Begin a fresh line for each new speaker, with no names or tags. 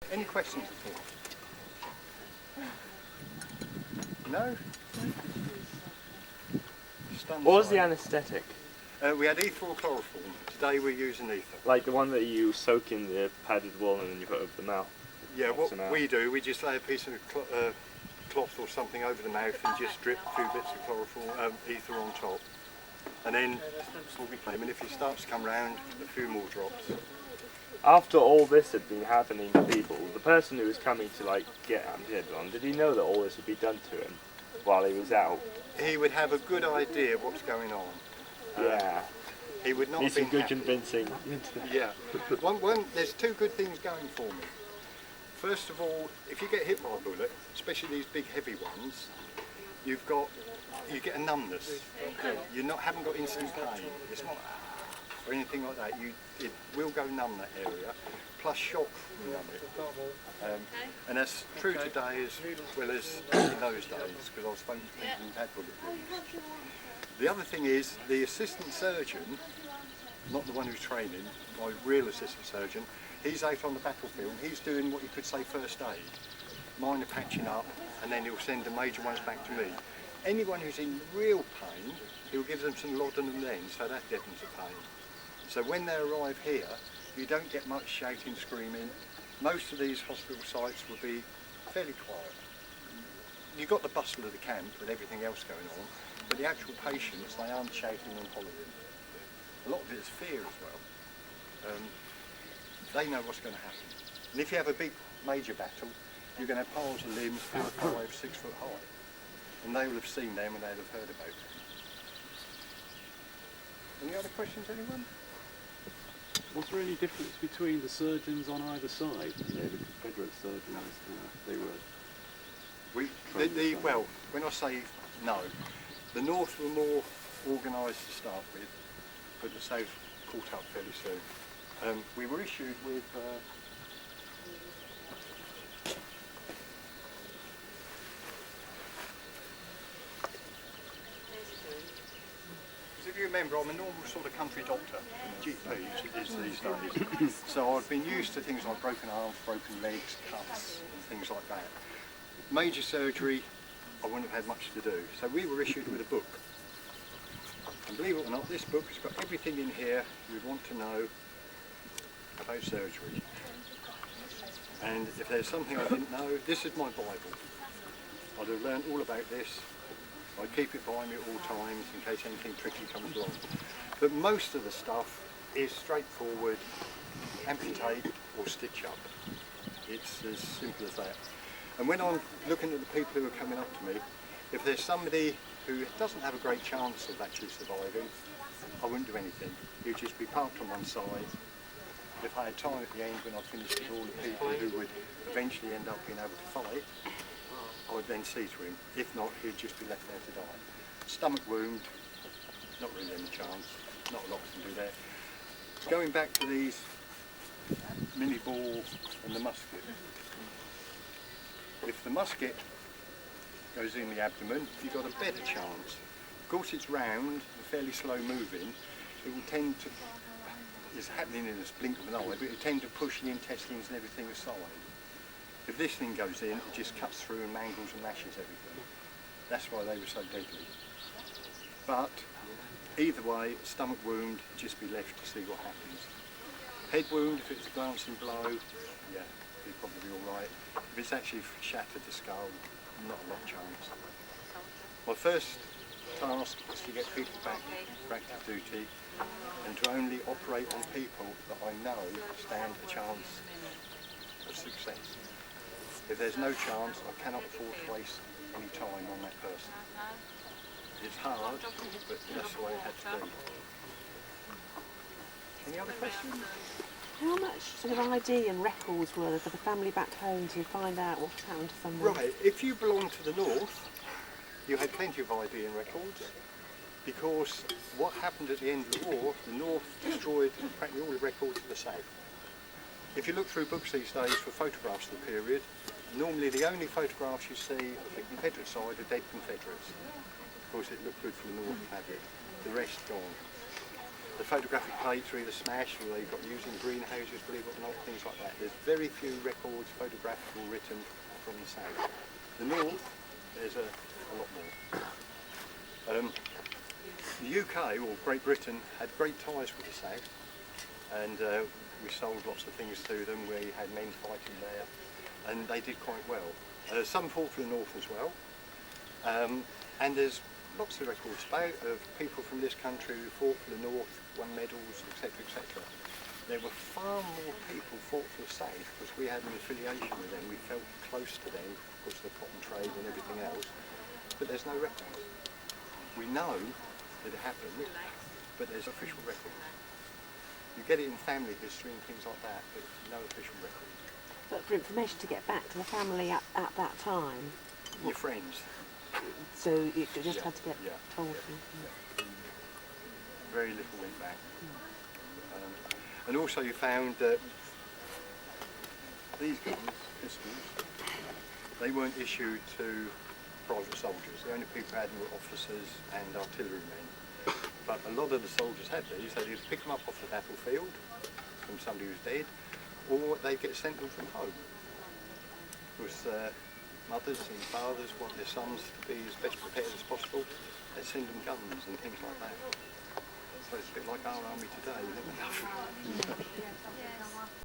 Any questions at all? No?
What was the anaesthetic?
We had ether or chloroform. Today we're using ether.
Like the one that you soak in the padded wool and then you put over the mouth?
Yeah, what we do, we just lay a piece of cloth or something over the mouth and just drip a few bits of chloroform, ether on top. And then we'll be playing. And if it starts to come round, a few more drops.
After all this had been happening to people, the person who was coming to like get amputated on, did he know that all this would be done to him while he was out?
He would have a good idea of what's going on.
Yeah.
He would not
Need
be
some good
happy.
convincing.
Yeah. There's two good things going for me. First of all, if you get hit by a bullet, especially these big heavy ones, you get a numbness. You haven't got instant pain. It's not or anything like that. It will go numb that area. Plus shock will numb it. And that's true today as well as in those days, because I was spoken to people who've had bullet wounds. The other thing is the assistant surgeon, not the one who's training, my real assistant surgeon, he's out on the battlefield. He's doing what you could say first aid, minor patching up, and then he'll send the major ones back to me. Anyone who's in real pain, he'll give them some laudanum then, so that deadens the pain. So when they arrive here, you don't get much shouting, screaming. Most of these hospital sites will be fairly quiet. You've got the bustle of the camp with everything else going on, but the actual patients, they aren't shouting and hollering. A lot of it is fear as well. They know what's going to happen. And if you have a big major battle, you're going to have piles of limbs 4, 5, 6 foot high. And they will have seen them and they'll have heard about them. Any other questions, anyone?
Was there any difference between the surgeons on either side? You know, the Confederate surgeons, they were...
Well, when I say no, the North were more organised to start with, but the South caught up fairly soon. We were issued with if you remember, I'm a normal sort of country doctor, GP is these days. So I've been used to things like broken arms, broken legs, cuts and things like that. Major surgery, I wouldn't have had much to do. So we were issued with a book. And believe it or not, this book has got everything in here you'd want to know about surgery. And if there's something I didn't know, this is my Bible. I'd have learned all about this. I keep it by me at all times in case anything tricky comes along. But most of the stuff is straightforward, amputate or stitch up. It's as simple as that. And when I'm looking at the people who are coming up to me, if there's somebody who doesn't have a great chance of actually surviving, I wouldn't do anything. He'd just be parked on one side. If I had time at the end when I finished with all the people who would eventually end up being able to fight, I would then see to him. If not, he'd just be left there to die. Stomach wound, not really any chance. Not a lot can do there. Going back to these mini ball and the musket. If the musket goes in the abdomen, you've got a better chance. Of course it's round and fairly slow moving. It will tend to, it's happening in a blink of an eye, but it will tend to push the intestines and everything aside. If this thing goes in, it just cuts through and mangles and mashes everything. That's why they were so deadly. But either way, stomach wound, just be left to see what happens. Head wound, if it's a glancing blow, yeah, be probably all right. If it's actually shattered the skull, not a lot of chance. My first task is to get people back for active duty and to only operate on people that I know stand a chance of success. If there's no chance, I cannot afford to waste any time on that person. It's hard, but that's the way it had to be. Any other questions?
How much sort of ID and records were there for the family back home to find out what's happened to someone?
Right, if you belong to the North, you had plenty of ID and records, because what happened at the end of the war, the North destroyed practically all the records of the South. If you look through books these days for photographs of the period, normally the only photographs you see of the Confederate side are dead Confederates. Of course it looked good for the North to have it, the rest gone. The photographic plates are either smashed or they got used in greenhouses, believe it or not, things like that. There's very few records photographed or written from the south. The north, there's a lot more. The UK, or Great Britain, had great ties with the south, and we sold lots of things to them. We had men fighting there, and they did quite well. Some fought for the north as well, and there's lots of records about of people from this country who fought for the north, won medals, etc., etc. There were far more people fought for the south because we had an affiliation with them. We felt close to them because of the cotton trade and everything else, but there's no records. We know that it happened, but there's official records. You get it in family history and things like that, but no official records.
But for information to get back to the family at that time,
Your friends.
so it just had to get told.
Very little went back. And also you found that these guns, pistols, they weren't issued to private soldiers. The only people who had them were officers and artillerymen. But a lot of the soldiers had these. They'd either pick them up off the battlefield from somebody who's dead, or they'd get sent them from home. Because mothers and fathers want their sons to be as best prepared as possible. They send them guns and things like that. So it's a bit like our army today, isn't it?